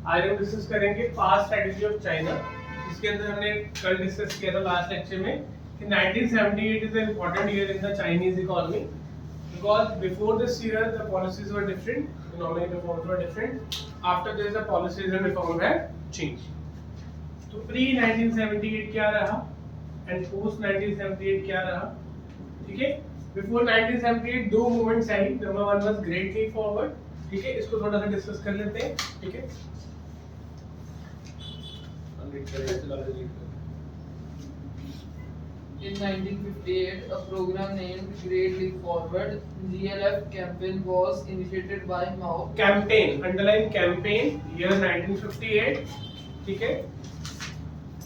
आज हम डिस्कस करेंगे पास्ट स्ट्रेटजी ऑफ चाइना, जिसके अंदर हमने कल डिस्कस किया था लास्ट लेक्चर में कि 1978 is an important year in the Chinese economy because before this year the policies were different, economic reforms were different. After this the policies and reforms have changed. तो pre 1978 क्या रहा and post 1978 क्या रहा, ठीक है। Before 1978 दो movements आई, number one was great leap forward, ठीक है, इसको थोड़ा सा डिस्कस कर लेते हैं, ठीक है। In 1958, a program named Great Leap Forward (GLF) campaign was initiated by Mao. Campaign, underline campaign, year 1958, ठीक है।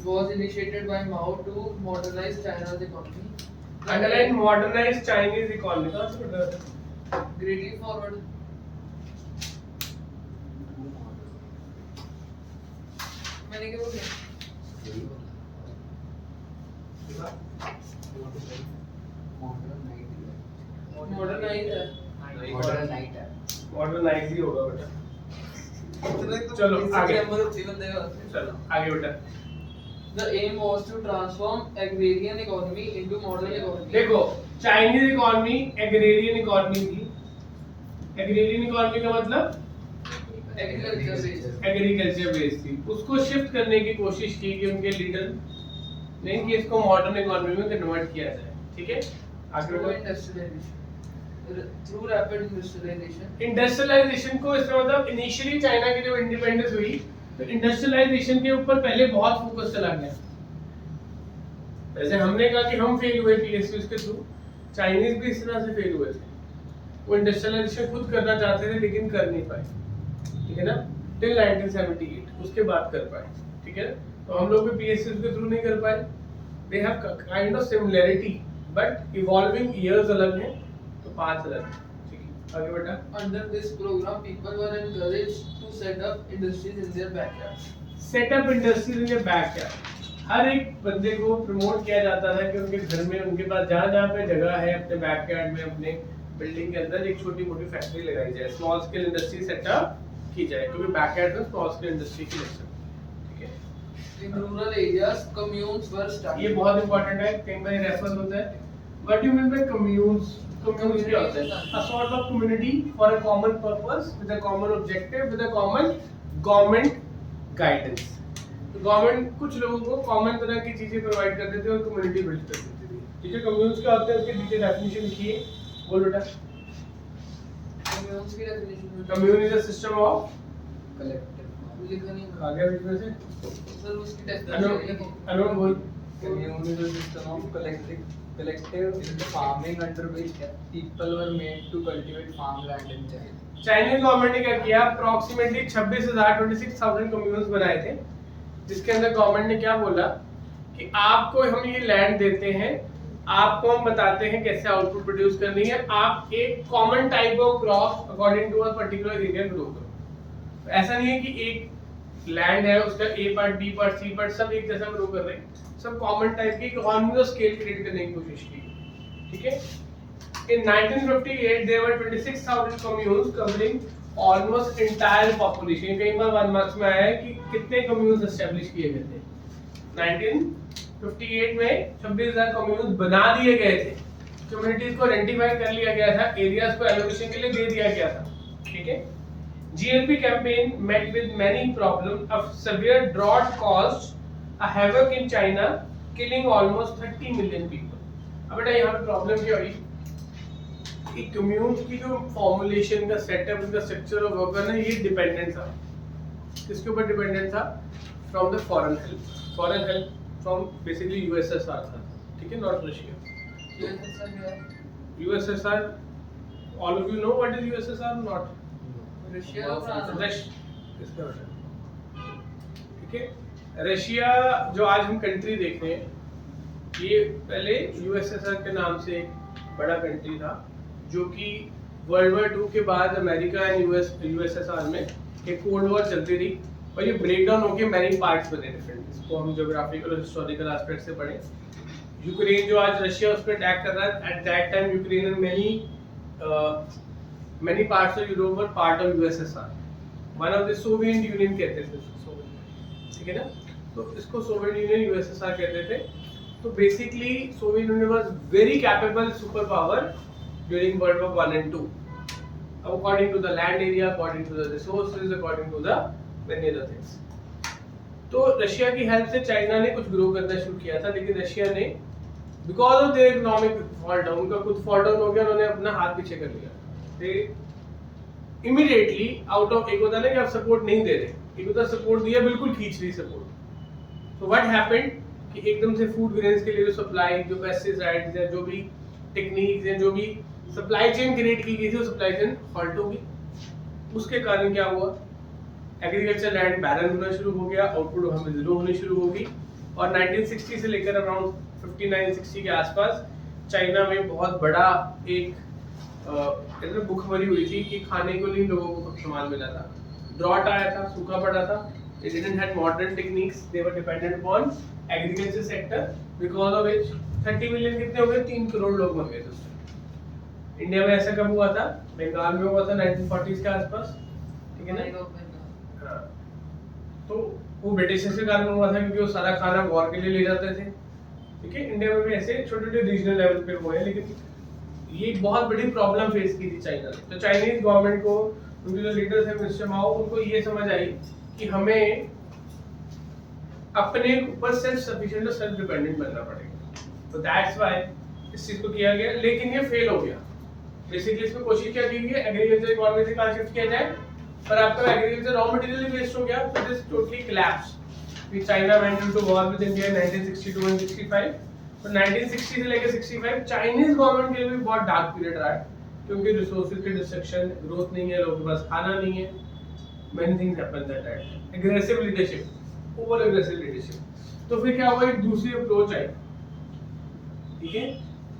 Was initiated by Mao to modernize China's economy. Underline modernise Chinese economy, कहां से पढ़ रहे थे? Great Leap Forward. मैंने क्या बोला? Modernize है. मॉडर्नाइज ही होगा बेटा। चलो आगे, चलो आगे बेटा। The aim was to transform agrarian economy into modern economy. देखो, चाइनीज इकोनॉमी एग्रेरियन इकोनॉमी थी। एग्रेरियन इकोनॉमी का मतलब Agriculture based. एग्रीकल्चर बेस्ड थी। उसको शिफ्ट करने की कोशिश की कि उनके लीडर ने कि इसको मॉडर्न इकोनॉमी में कन्वर्ट किया जाए, ठीक है। आगे Through बढ़ो। industrialization. Through rapid industrialization. Industrialization को इसका मतलब इनिशियली चाइना की जब इंडिपेंडेंस हुई तो इंडस्ट्रियलाइजेशन के ऊपर पहले बहुत फोकस चला गया। जैसे हमने कहा कि हम फेल हुए पीएसयूज के थ्रू, चाइनीज भी इस तरह से फेल हुए थे। वो इंडस्ट्रियलाइजेशन खुद करना चाहते थे लेकिन कर नहीं पाए, ठीक है ना, टिल 1978, उसके बाद कर पाए, ठीक है। तो हम लोग भी पीएसयूज के थ्रू नहीं कर पाए। They have kind of similarity but evolving years अलग हैं, तो पांच अलग हैं, ठीक है। आगे बेटा। Under this program, people were encouraged to set up industries in their backyard. Setup industries in your backyard, हर एक बंदे को प्रमोट किया जाता था कि उनके घर में, उनके पास जहाँ जहाँ पे जगह है अपने बैकयार्ड में, अपने बिल्डिंग के अंदर एक छोटी मोटी फैक्ट्री लगाई जाए, स्मॉल स्केल इंडस्ट्री सेटअप की जाए, क्योंकि बैकयार्ड में स्मॉल स्केल इंडस्ट्री की लग सकती है, ठीक है। In rural areas, communes were started. ये बहुत इंपॉर्टेंट है, कई बार रेफर होता है। What do you mean by communes? Communes क्या होता है? A sort of community for a common purpose with a common objective with a common government guidance. तो गवर्नमेंट कुछ लोगों को कॉमन तरह की चीजें प्रोवाइड कर देते हैं और कम्युनिटी बिल्ड कर देती है, ठीक है। कम्यून्स क्या होते हैं, उसके डिटेल डेफिनेशन लिखिए, बोल बेटा। Communes की definition में commune is a system of, लिखा नहीं आ गया बीच में से, सर उसकी अनोट definition बोल। Commune is a system of collective farming under which people were made to cultivate farmland in China. Chinese government ने क्या किया, अप्रोक्सीमेटली 26,000 कम्यून्स बनाए थे, जिसके अंदर गवर्नमेंट ने क्या बोला कि आपको हम ये लैंड देते हैं, आपको हम बताते हैं कैसे आउटपुट प्रोड्यूस करनी है, आप एक common type of crop according to a particular area grow करो। ऐसा नहीं है कि एक लैंड है उसका A part, B part, C part सब एक जैसा ग्रो कर रहे हैं, सब कॉमन टाइप की इकोनॉमी ऑफ स्केल क्रिएट करने की कोशिश की, ठीक है। In 1958 there were 26,000 communes covering almost entire population. कई बार 1 मार्क्स में आया है कि कितने कम्यून्स एस्टेब्लिश किए गए थे। 1958 में 26,000 कम्यून्स बना दिए गए थे, कम्युनिटीज को आइडेंटिफाई कर लिया गया था, एरियाज को एलोकेशन के लिए दे दिया गया था, ठीक है। GLP campaign met with many problems. A severe drought caused a havoc in China, killing almost 30 million people. अब बेटा यहाँ पे प्रॉब्लम क्या हुई कि कम्यून्स की जो फॉर्मुलेशन का सेटअप, उनका स्ट्रक्चर और वर्क करना, ये डिपेंडेंट था, किसके ऊपर डिपेंडेंट था? From the foreign help from basically USSR था, ठीक है, not Russia. USSR, all of you know what is USSR? Not Russia और फ्रांस। इसका बेटा, ठीक है। रशिया जो आज हम कंट्री देख रहे हैं, ये पहले यूएसएसआर के नाम से एक बड़ा कंट्री था, जो कि वर्ल्ड वॉर 2 के बाद अमेरिका एंड यूएसएसआर में एक कोल्ड वॉर चलती थी, और ये ब्रेक डाउन होके मैनी पार्ट्स बने डिफरेंट। इसको हम ज्योग्राफिकल और हिस्टोरिकल एस्पेक्ट से पढ़ें। यूक्रेन जो आज रशिया उस पर अटैक कर रहा है, at that time Ukraine and many parts of Europe were part of USSR. One of the Soviet union कहते थे उसको, ठीक है ना, तो इसको सोवियत यूनियन यूएसएसआर कहते थे। तो basically Soviet Union was very capable super power during world war 1 and 2, according to the land area, according to the resources, according to the many other things. तो रशिया की help से China ने कुछ grow करना शुरू किया था, लेकिन रशिया ने because of their economic fall down, उनका खुद फॉल डाउन हो गया, उन्होंने अपना हाथ पीछे कर लिया। दे इमीडिएटली आउट ऑफ, एक होता है ना कि आप सपोर्ट नहीं दे रहे, एक होता सपोर्ट दिया बिल्कुल खींच रही सपोर्ट। तो व्हाट हैपेंड कि एकदम से फूड ग्रेन्स के लिए जो सप्लाई, जो पेस्टिसाइड्स या जो भी टेक्निक्स या जो भी सप्लाई चेन क्रिएट की गई थी, वो सप्लाई चेन फॉल्ट होगी। उसके कारण क्या हुआ, एग्रीकल्चर लैंड बैरन होना शुरू हो गया, आउटपुट हमें जीरो होनी शुरू होगी। और 1960 से लेकर अराउंड 59-60 के आसपास चाइना में बहुत बड़ा एक भूखमरी हुई थी कि खाने को नहीं लोगों को सामान मिला था, ड्रॉट आया था, सूखा पड़ा था। They didn't have modern techniques, they were dependent upon agriculture sector, because of which 30 million कितने हो गए, 3 करोड़ लोग मर गए थे। इंडिया में ऐसा कब हुआ था, बंगाल में हुआ था 1940s के आसपास, ठीक है ना। हाँ, तो वो ब्रिटिशर्स के कारण हुआ था क्योंकि वो सारा खाना वॉर के लिए ले जाते थे, ठीक है। इंडिया में भी ऐसे छोटे छोटे रीजनल लेवल पे हुए हैं, लेकिन ये एक बहुत बड़ी प्रॉब्लम फेस की थी चाइना ने। तो चाइनीज गवर्नमेंट को, उनके जो लीडर थे मिस्टर माओ, उनको ये समझ आई कि हमें अपने ऊपर सेल्फ सफिशिएंट और सेल्फ डिपेंडेंट बनना पड़ेगा। तो दैट्स व्हाई इस चीज को किया गया, लेकिन ये फेल हो गया। बेसिकली इसमें कोशिश क्या की गई, एग्रीकल्चर इकोनॉमी से कहां शिफ्ट किया जाए, पर आपका एग्रीकल्चर रॉ मटेरियल वेस्ट हो गया, तो this totally collapse. China went into war with India in 1962 and 65। तो 1960 से लेकर 65 चाइनीज गवर्नमेंट के लिए भी बहुत डार्क पीरियड रहा है, क्योंकि रिसोर्सेज की डिस्ट्रक्शन, ग्रोथ नहीं है, लोगों के पास खाना नहीं है, many things happen that time, aggressive leadership, over aggressive leadership। तो फिर क्या हुआ, एक दूसरी अप्रोच आई, ठीक है,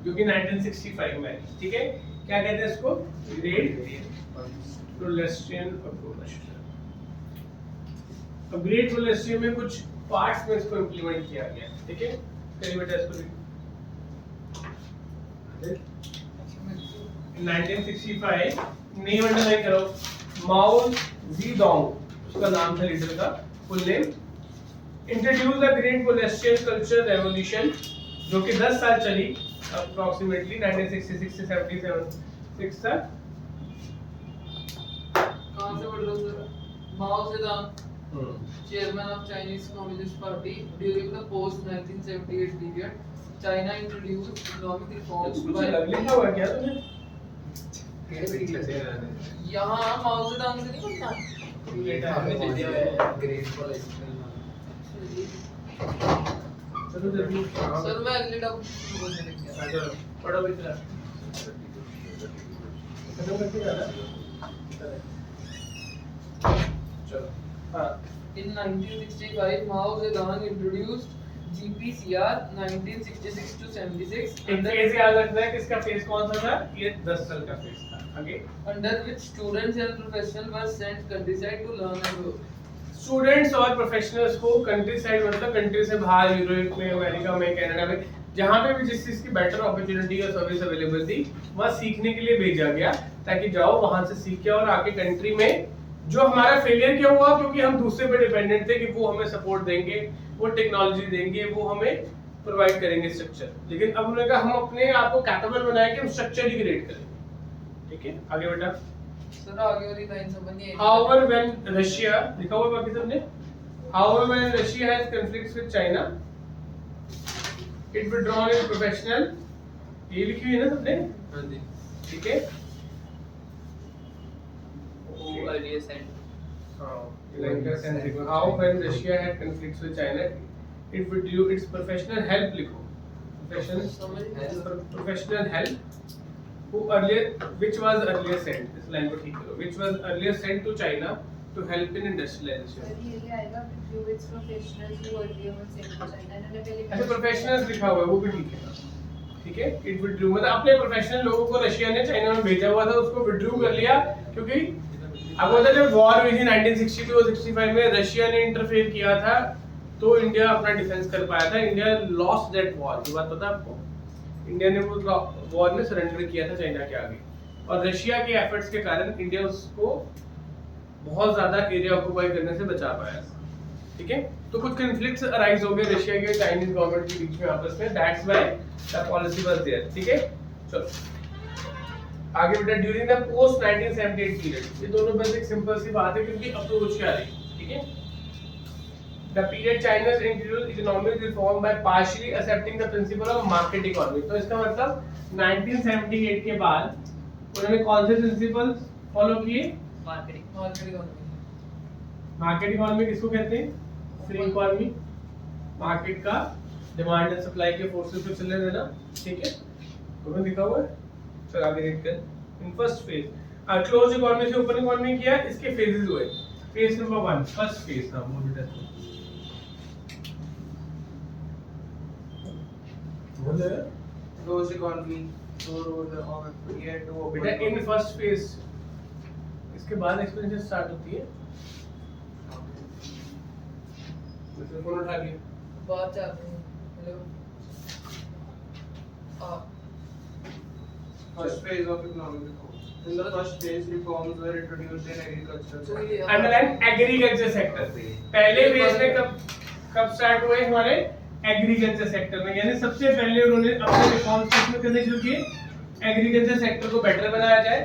जो कि 1965 में आई, ठीक है। क्या कहते हैं इसको, ग्रेट प्रोलेस्ट्रियन अप्रोच। अब ग्रेट प्रोलेस्ट्रियन में कुछ पार्ट्स में इसको इंप्लीमेंट किया गया, ठीक है। करिए बेटा इसको 1965 नेम अंडरलाइन करो, माओ ज़ेडोंग उसका नाम था, लीडर का full name. Introduce the great proletarian culture revolution, जो कि 10 साल चली अप्रोक्सीमेटली 1966 से 76 तक। कहां से पढ़ रहे हो sir? Mao Zedong, chairman of Chinese Communist Party during the post 1978 period, China introduced economic reforms कुछ by अलग लिखा हुआ है क्या तुमने? यहाँ माओ ज़ेडोंग से नहीं बनता। चलो जल्दी सर मैं अगले डॉक्यूमेंट बोलने लग गया। चलो पढ़ो बेटा, खत्म करके जाना। चलो हाँ, In 1965, Mao Zedong introduced GPCR 1966 to 76, एक फेज याद रखना है कि इसका फेज कौन सा था, ये 10 साल का फेज था। आगे under which students and professionals were sent countryside to learn and grow. Students और प्रोफेशनल्स को कंट्री साइड, मतलब कंट्री से बाहर, यूरोप में, अमेरिका में, कनाडा में, जहाँ पे भी जिस चीज की बेटर अपॉर्चुनिटी और सर्विस अवेलेबल थी, वहाँ सीखने के लिए भेजा गया, ताकि जाओ वहां से सीख के और आके कंट्री में जो हमारा फेलियर क्या हुआ, क्योंकि हम दूसरे पे डिपेंडेंट थे कि वो हमें सपोर्ट देंगे, वो टेक्नोलॉजी देंगे, वो हमें प्रोवाइड करेंगे स्ट्रक्चर। लेकिन अब उन्होंने कहा हम अपने आप को कैपेबल बनाए कि हम स्ट्रक्चर ही क्रिएट करेंगे, ठीक है। आगे बेटा, सर आगे वाली लाइन समझ नहीं आई। However, when Russia, लिखा हुआ बाकी सबने, however when Russia has conflicts with China, it withdrawn its professional, ये लिखी हुई है ना सबने, हाँ जी, ठीक है। Who earlier sent? हाँ, ये लाइन का सेंस लिखो। How when Russia had conflicts with China, it withdrew its professional help, लिखो, professional help, who earlier, which was earlier sent, इस लाइन को ठीक करो, which was earlier sent to China to help in industrialization। ये आएगा with its professionals who earlier were sent to China, इन्होंने पहले ऐसे प्रोफेशनल्स लिखा हुआ है, वो भी ठीक है, ठीक है। इट विड्रू, मतलब अपने प्रोफेशनल लोगों को रशिया ने चाइना में भेजा हुआ था, उसको विड्रू कर लिया, क्योंकि अब होता जब वॉर हुई थी 1962 और 65 में, रशिया ने इंटरफेयर किया था, तो इंडिया अपना डिफेंस कर पाया था। इंडिया लॉस्ट दैट वॉर, ये बात पता है आपको? इंडिया ने वो वॉर में सरेंडर किया था चाइना के आगे, और रशिया के एफर्ट्स के कारण इंडिया उसको बहुत ज्यादा एरिया ऑक्यूपाई करने से बचा पाया। ठीक है, तो कुछ कॉन्फ्लिक्ट्स अराइज हो गए रशिया के चाइनीज गवर्नमेंट के बीच में आपस में, that's why the policy was there. ठीक है, चलो आगे बेटा, ड्यूरिंग द पोस्ट 1978 पीरियड, ये दोनों बस एक सिंपल सी बात है क्योंकि अप्रोच क्या रही। ठीक है, the period China introduce economic reform by partially accepting the principle of market economy. तो इसका मतलब 1978 के बाद उन्होंने कौन से प्रिंसिपल फॉलो किए? मार्केट इकोनॉमी किसको कहते हैं? फ्री इकोनॉमी, मार्केट का डिमांड एंड सप्लाई के फोर्सेस को चलने देना। ठीक है, तो मैं लिखा हुआ है, चल आगे देखते हैं। In first phase close economy से ओपन इकोनॉमी किया, इसके फेजेस हुए। फेज नंबर 1, फर्स्ट फेज था वो बेटा, Closed economy, so बेटा इन फर्स्ट फेज, इसके बाद एक्सपेंशन स्टार्ट होती है। तो कौन उठा लिया? बात चल रही है। Hello First phase of economic reform. In the first phase, reforms were introduced in agriculture. तो ये अंडरलाइन एग्रीकल्चर सेक्टर। पहले फेज में कब स्टार्ट हुए हमारे? एग्रीकल्चर सेक्टर में, यानी सबसे पहले उन्होंने अपने रिफॉर्म्स किसमें करने शुरू किए? एग्रीकल्चर सेक्टर को बेटर बनाया जाए,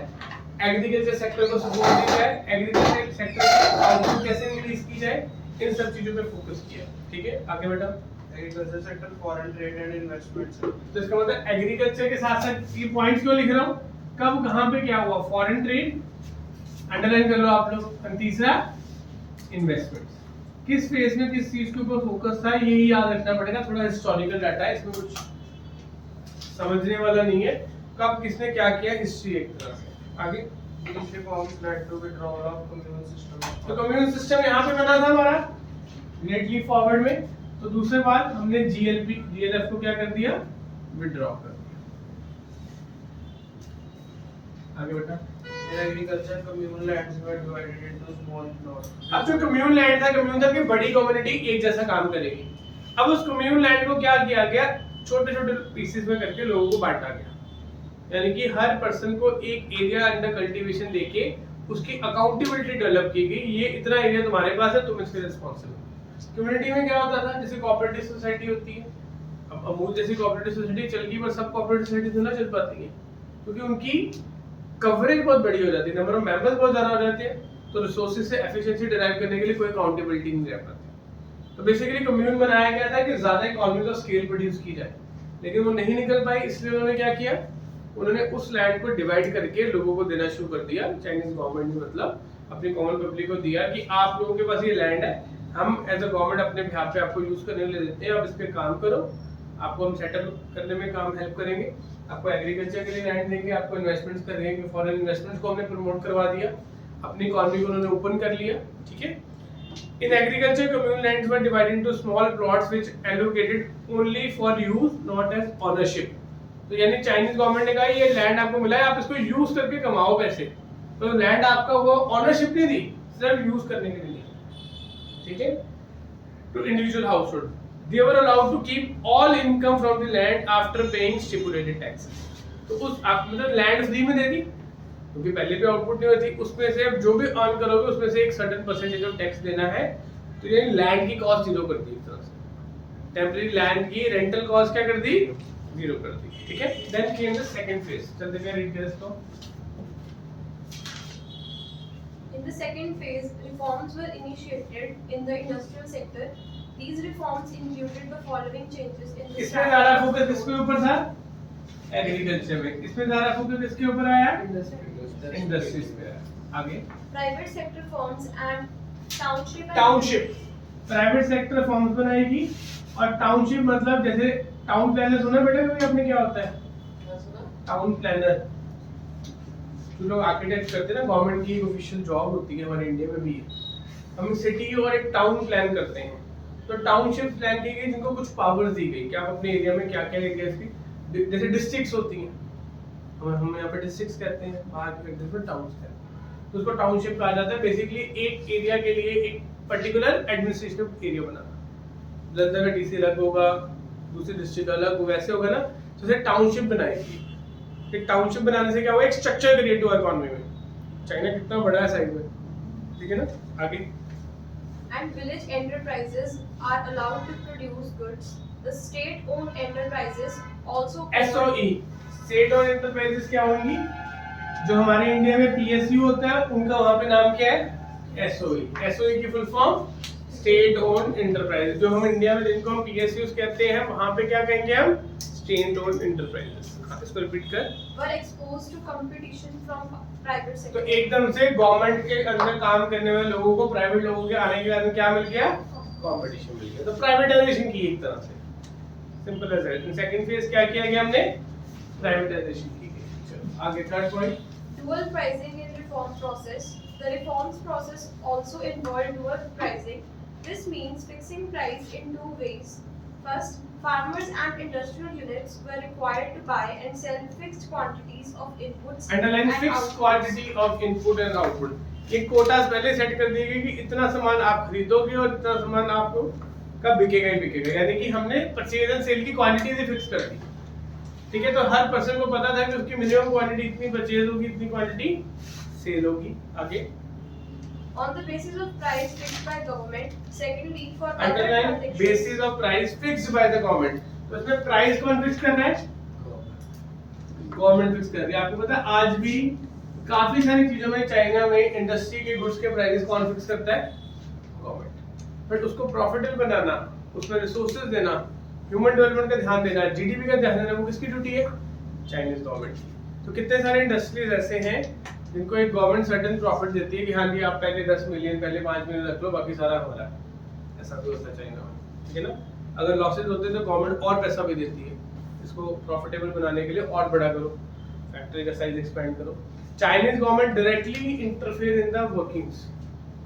एग्रीकल्चर सेक्टर को सपोर्ट दी जाए, एग्रीकल्चर सेक्टर की आउटपुट कैसे इंक्रीज की जाए, इन सब चीजों पे फोकस किया। ठीक है, आगे बेटा। Agriculture sector, foreign trade and investments. तो इसका मतलब एग्रीकल्चर के साथ साथ ये पॉइंट्स क्यों लिख रहा हूँ, कब कहाँ पे क्या हुआ? फॉरेन ट्रेड, अंडरलाइन कर लो आप लोग। और तीसरा इन्वेस्टमेंट्स। किस फेज में किस चीज के ऊपर फोकस था, यही याद रखना पड़ेगा। थोड़ा हिस्टोरिकल डाटा है, इसमें कुछ समझने वाला नहीं है। कब किसने क्या किया, हिस्ट्री एक तरह से। आगे These reforms led to withdrawal of communal system. तो कम्युनिस्ट सिस्टम यहाँ पे बना था हमारा ग्रेट लीप फॉरवर्ड में। तो दूसरे बात, हमने जीएलपी जीएलएफ को क्या कर दिया? विड्रॉ कर दिया। आगे बेटा। In agriculture, communal lands were divided into small plots. अब जो कम्यून लैंड था, कम्यून था कि बड़ी कम्युनिटी एक जैसा काम करेगी। अब उस कम्यून लैंड को क्या किया गया? छोटे छोटे पीसेस में करके लोगों को बांटा गया, यानी कि हर पर्सन को एक एरिया अंडर कल्टीवेशन देके उसकी अकाउंटेबिलिटी डेवलप की गई। ये इतना एरिया तुम्हारे पास है, तुम इसके रिस्पांसिबल। कम्युनिटी में क्या होता था, जैसे कोऑपरेटिव सोसाइटी होती है। अब अमूल जैसी कोऑपरेटिव सोसाइटी चल गई, पर सब कोऑपरेटिव सोसाइटी तो ना चल पाती है, क्योंकि उनकी कवरेज बहुत बड़ी हो जाती है, नंबर ऑफ मेंबर्स बहुत ज्यादा हो जाते हैं, तो रिसोर्सेज से एफिशिएंसी डिराइव करने के लिए कोई अकाउंटेबिलिटी नहीं रह पाती। तो बेसिकली कम्यून बनाया गया था कि ज्यादा इकोनॉमिक ऑफ स्केल प्रोड्यूस की जाए, लेकिन वो नहीं निकल पाई। इसलिए उन्होंने क्या किया, उन्होंने उस लैंड को डिवाइड करके लोगों को देना शुरू कर दिया। चाइनीज गवर्नमेंट ने मतलब अपनी कॉमन पब्लिक को दिया कि आप लोगों के पास ये लैंड है, हम एज अ गवर्नमेंट अपने बिहाफ पे आपको यूज करने के लिए देते हैं, आप इस पे काम करो, आपको हम सेटल करने में काम हेल्प करेंगे, आपको एग्रीकल्चर के लिए लैंड देंगे, आपको इन्वेस्टमेंट्स करेंगे। फॉरेन इन्वेस्टमेंट्स को हमने प्रमोट करवा दिया, अपनी इकोनॉमी को उन्होंने ओपन कर लिया। ठीक है, in agriculture communal lands were divided into small plots which allocated only for use not as ownership. तो यानी चाइनीज गवर्नमेंट ने कहा ये लैंड आपको मिला है, आप इसको यूज करके कमाओ पैसे, तो लैंड आपका वो ओनरशिप नहीं दी, सिर्फ यूज करने के लिए। ठीक है, to individual household they were allowed to keep all income from the land after paying stipulated taxes। तो उस आप मतलब लैंड फ्री में दे दी, क्योंकि पहले भी आउटपुट नहीं होती, उसमें से जो भी अर्न करोगे उसमें से एक सर्टेन परसेंटेज ऑफ टैक्स देना है। तो ये लैंड की कॉस्ट जीरो कर दी एक तरह से, टेम्परेरी लैंड की रेंटल कॉस्ट क्या कर दी, जीरो कर दी। ठीक है, then came the second phase. चलते हैं रीड कर इसको। In the second phase, reforms were initiated in the industrial sector. These reforms included the following changes in the इसमें ज्यादा फोकस किसके ऊपर था, एग्रीकल्चर में। इसमें ज्यादा फोकस किसके ऊपर आया, इंडस्ट्रीज पे आया। आगे private sector firms and township township, private sector forms बनाएगी। और टाउनशिप मतलब जैसे टाउन प्लानर सुना बेटा कभी आपने, क्या होता है क्या सुना? Town planner? जो लोग आर्किटेक्ट करते हैं ना, गवर्नमेंट की ऑफिशियल जॉब होती है, हमारे इंडिया में भी है। हम सिटी और एक टाउन प्लान करते हैं, तो टाउनशिप प्लान की गई जिनको कुछ पावर्स दी गई कि आप अपने एरिया में क्या क्या एरिया की, जैसे डिस्ट्रिक्ट्स होती हैं, हम यहाँ पे डिस्ट्रिक्ट्स कहते हैं, बाहर के कंट्रीज में टाउन्स कहते हैं, तो उसको टाउनशिप कहा जाता है। बेसिकली एक एरिया के लिए एक पर्टिकुलर एडमिनिस्ट्रेटिव एरिया बनाना, जैसे का डीसी अलग होगा, दूसरी डिस्ट्रिक्ट अलग होगा, ऐसे होगा ना, तो उसे टाउनशिप बनाएगी। एक टाउनशिप बनाने से क्या होगा, एक स्ट्रक्चर क्रिएट हुआ इकोनॉमी में। चाइना कितना बड़ा है साइज में, ठीक है ना, आगे। And village enterprises are allowed to produce goods. The state-owned enterprises also SOE state own enterprises क्या होंगी? जो हमारे इंडिया में PSU होता है उनका वहां पे नाम क्या है? SOE। SOE की full form state own enterprises. जो हम इंडिया में जिनको हम PSUs कहते हैं वहां पे क्या कहेंगे हम? State own enterprises. इसको रिपीट कर। were exposed to competition from private तो sector. एकदम से गवर्नमेंट के अंदर काम करने वाले लोगों को प्राइवेट लोगों के आने के कारण क्या मिल गया? कंपटीशन मिल गया। तो प्राइवेटाइजेशन की एक तरह से, simple as that. Second phase क्या किया गया हमने? प्राइवेटाइजेशन की गई। चलो आगे third point. Dual pricing in reform process. The reforms process also involved dual pricing. This means fixing price in two ways. First, farmers and industrial units were required to buy and sell fixed quantities of inputs underline and fixed outputs. Quantity of input and output. ये quotas पहले set कर दिए गए कि इतना सामान आप खरीदोगे और इतना सामान आपको का बिकेगा ही बिकेगा। यानी कि हमने परचेज एंड सेल की क्वांटिटी से फिक्स कर दी। ठीक है, तो हर पर्सन को पता था कि उसकी मिनिमम क्वांटिटी इतनी परचेज होगी, इतनी क्वांटिटी सेल होगी। आगे On the basis of price fixed by government. Secondly, for other underline transactions. Basis of price fixed by the government. तो इसमें प्राइस कौन फिक्स कर रहा है? गवर्नमेंट फिक्स कर रही है। आपको पता है आज भी काफी सारी चीजों में चाइना में इंडस्ट्री के गुड्स के प्राइसेस कौन फिक्स करता है? गवर्नमेंट। बट उसको प्रॉफिटेबल बनाना, उसमें रिसोर्सेज देना, ह्यूमन डेवलपमेंट का ध्यान देना, जीडीपी का ध्यान देना, वो किसकी ड्यूटी है? चाइनीज गवर्नमेंट की। तो कितने सारे इंडस्ट्रीज ऐसे हैं जिनको एक गवर्नमेंट सर्टेन प्रॉफिट देती है कि हाँ जी आप पहले 10 मिलियन, पहले 5 मिलियन रख लो, बाकी सारा हमारा है। ऐसा भी होता है चाइना में, ठीक है ना। अगर लॉसेज होते हैं तो गवर्नमेंट और पैसा भी देती है इसको प्रॉफिटेबल बनाने के लिए, और बड़ा करो, फैक्ट्री का साइज एक्सपेंड करो। Chinese government directly interfere in the workings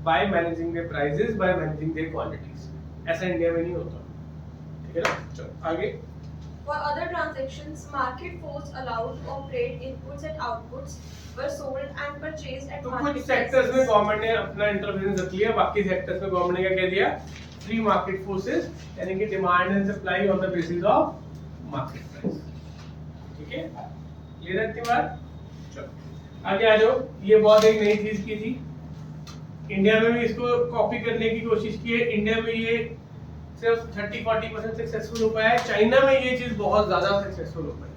by managing their prices, by managing their quantities. ऐसा इंडिया में नहीं होता, ठीक है ना। चलो आगे। For other transactions, market force allowed to operate inputs and outputs were sold and purchased at तो market कुछ सेक्टर्स में prices. गवर्नमेंट ने अपना इंटरफेरेंस रख लिया, बाकी सेक्टर्स में गवर्नमेंट ने क्या कह दिया? फ्री मार्केट फोर्सेस, यानी कि demand and supply on the basis of market price. ठीक है, क्लियर है इतनी बात? चलो आगे आ जाओ। ये बहुत एक नई चीज की थी, इंडिया में भी इसको कॉपी करने की कोशिश की है। इंडिया में ये सिर्फ 30-40% सक्सेसफुल हो पाया है। चाइना में ये चीज बहुत ज्यादा सक्सेसफुल हो पाई है।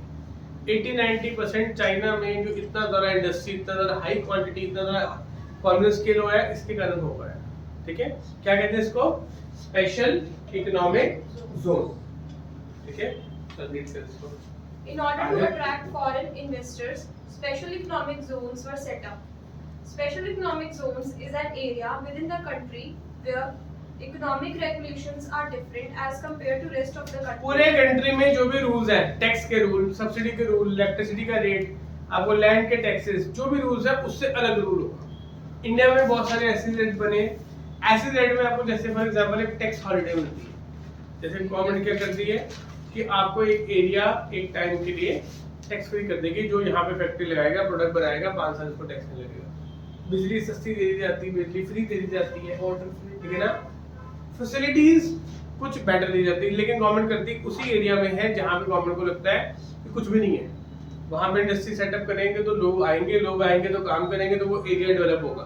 80-90% चाइना में जो इतना ज्यादा इंडस्ट्री, इतना ज्यादा हाई क्वांटिटी, इतना ज्यादा इकोनॉमिक स्केल हुआ है, इसके कारण हो पाया। ठीक है, क्या कहते हैं इसको? Special economic zone. ठीक है, चल रीड कर इसको। In order to attract foreign investors, special economic zones were set up. Special economic zones is an area within the country where economic regulations are different as compared to rest of the country. पूरे country में जो भी rules हैं, tax के rule, subsidy के rule, electricity का rate, आपको land के टैक्सेस, जो भी रूल्स है उससे अलग रूल होगा। इंडिया में बहुत सारे ऐसे रेट बने, ऐसे रेट में आपको जैसे फॉर एग्जांपल एक टैक्स हॉलिडे मिलती है। जैसे गवर्नमेंट क्या करती है कि आपको एक एरिया एक टाइम के लिए टैक्स फ्री कर देगी। जो यहाँ पे फैक्ट्री लगाएगा, प्रोडक्ट बनाएगा, 5 साल उसको टैक्स नहीं लगेगा। बिजली सस्ती दे दी जाती है, बिजली फ्री दे दी जाती है, वाटर फ्री, ठीक है ना। फैसिलिटीज कुछ बेटर दी जाती है, लेकिन गवर्नमेंट करती उसी एरिया में है जहाँ पे गवर्नमेंट को लगता है कि कुछ भी नहीं है। वहाँ पे इंडस्ट्री सेटअप करेंगे तो लोग आएंगे तो काम करेंगे, तो वो एरिया डेवलप होगा।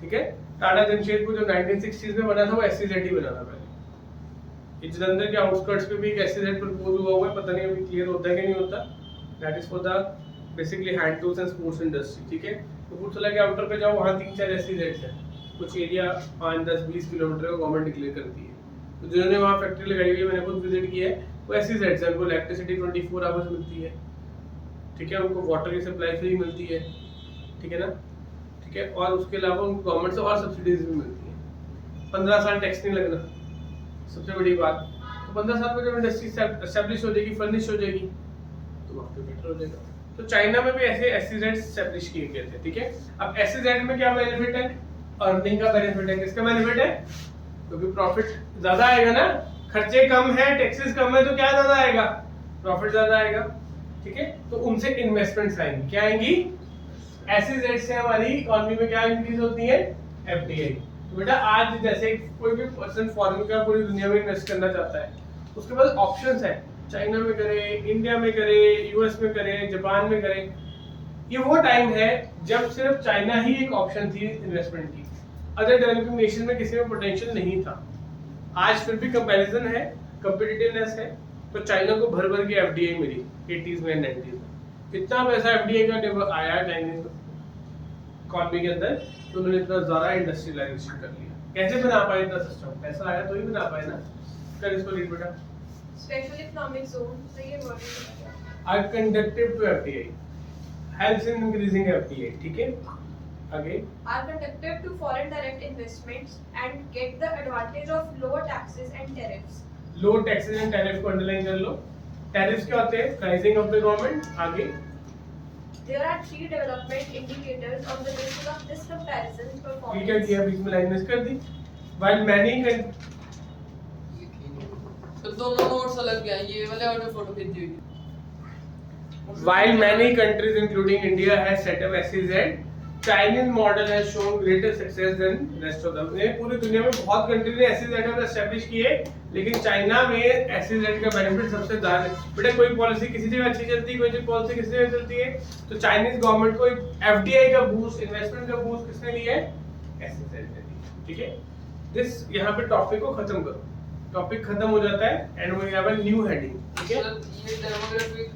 ठीक है, टाटा जमशेदपुर जो 1960s में बना था वो SEZ ही बना था पहले। ये जलंधर के आउटस्कर्ट्स पे भी एक SEZ प्रपोज हुआ हुआ है, पता नहीं अभी क्लियर होता है कि नहीं होता। That is for the basically hand tools and sports industry. ठीक है, कपूरथला के आउटर पे जाओ, वहाँ 3-4 SEZs हैं। कुछ एरिया 5-10-20 किलोमीटर का गवर्नमेंट डिक्लेयर करती है। तो जिन्होंने वहाँ फैक्ट्री लगाई हुई है, मैंने खुद विजिट किया है, वो SEZs हैं। उनको इलेक्ट्रिसिटी 24 आवर्स मिलती है। ठीक है, उनको वाटर की सप्लाई फ्री मिलती है। ठीक है ना, ठीक है, और उसके अलावा उनको गवर्नमेंट से और सब्सिडीज भी मिलती है। 15 साल टैक्स नहीं लगना, सबसे बड़ी बात। तो 15 साल में जब इंडस्ट्री एस्टेब्लिश हो जाएगी, फर्निश हो जाएगी, तो वहाँ पे बेटर हो जाएगा। तो चाइना में भी ऐसे SEZ एस्टेब्लिश किए गए थे। ठीक है, अब SEZ में क्या बेनिफिट है? अर्निंग का बेनिफिट है। किसका बेनिफिट है? क्योंकि प्रॉफिट ज्यादा आएगा ना, खर्चे कम है, टैक्सेस कम है, तो क्या ज्यादा आएगा? प्रॉफिट ज्यादा आएगा। ठीक है, तो उनसे इन्वेस्टमेंट्स आएंगी। क्या आएंगी? SEZ से हमारी इकोनॉमी में क्या इंक्रीज होती है? FDI। तो बेटा आज जैसे कोई भी पर्सन फॉरेन का पूरी दुनिया में इन्वेस्ट करना चाहता है, उसके पास ऑप्शंस है, चाइना में करे, इंडिया में करे, US में करे, जापान में करे। ये वो टाइम है जब सिर्फ चाइना ही एक ऑप्शन थी इन्वेस्टमेंट की। अदर डेवलपिंग नेशन में किसी में पोटेंशियल नहीं था। आज फिर भी कंपैरिजन है, कंपिटिटिवनेस है, तो चाइना को भर भर के एफडीआई मिली 80s में 90s में। इतना पैसा एफडीआई का आया चाइनीज इकोनॉमी के अंदर, तो उन्होंने इतना ज़्यादा इंडस्ट्रियलाइजेशन कर लिया। कैसे बना पाए इतना सिस्टम? पैसा आया तो ही बना पाए ना। कर इसको रीड बेटा। Special economic zone, सही है wording है। are conducive to FDI, helps in increasing FDI, ठीक है। आगे Are conducive to foreign direct investments and get the advantage of lower taxes and tariffs. Low taxes and tariff को underline कर लो। Tariffs क्या होते हैं? Pricing of the government. आगे There are 3 development indicators on the basis of this comparison ये क्या performance. किया? बीच में लाइन मिस कर दी। while many तो दोनों नोट्स अलग क्या हैं? ये वाले और जो फोटो खींची हुई है। While many countries, including India, has set up SEZ, Chinese model has shown greater success than rest of them. ये पूरी दुनिया में बहुत कंट्री ने SEZ को एस्टैब्लिश किए, लेकिन चाइना में SEZ का बेनिफिट सबसे ज़्यादा है। बेटा कोई पॉलिसी किसी जगह अच्छी चलती है, कोई पॉलिसी किसी जगह चलती है, तो चाइनीज गवर्नमेंट को FDI का बूस्ट, इन्वेस्टमेंट का बूस्ट किसने दिया है? SEZ ने दिया। ठीक है, दिस यहाँ पे टॉपिक को खत्म करो। टॉपिक खत्म हो जाता है and we have a new heading. ठीक है, सर ये डेमोग्राफिक